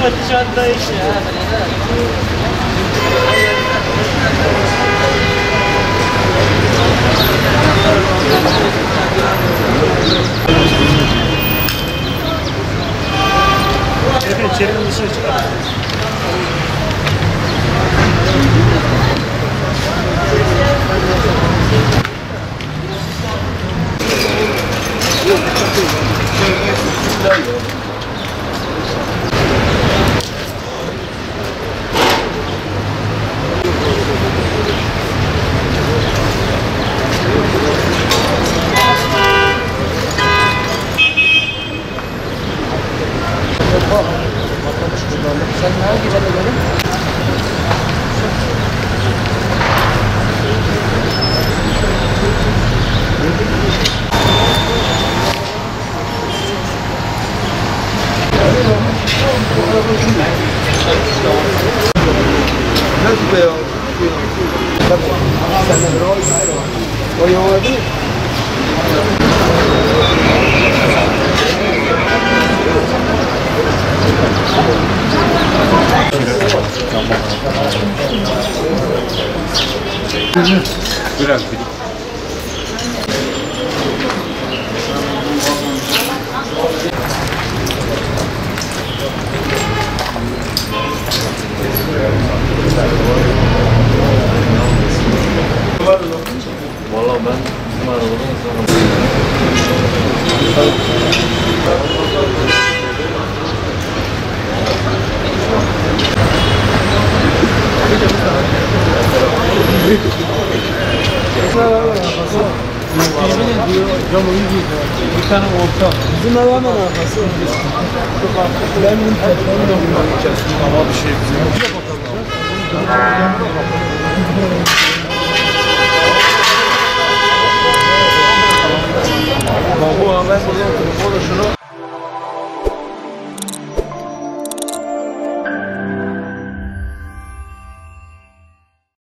Dışarıda işte ya. İçerinin dışına çıkar. Sen nereye gidelim benim? Nasıl be ya? Senden o yolda değil. Biraz Vallahi ben bizim arabadan Bir tane orta. Bizim eve hemen arkası. Benim telefonum ama bir şey bizim. Bu haber burada oturup o da şunu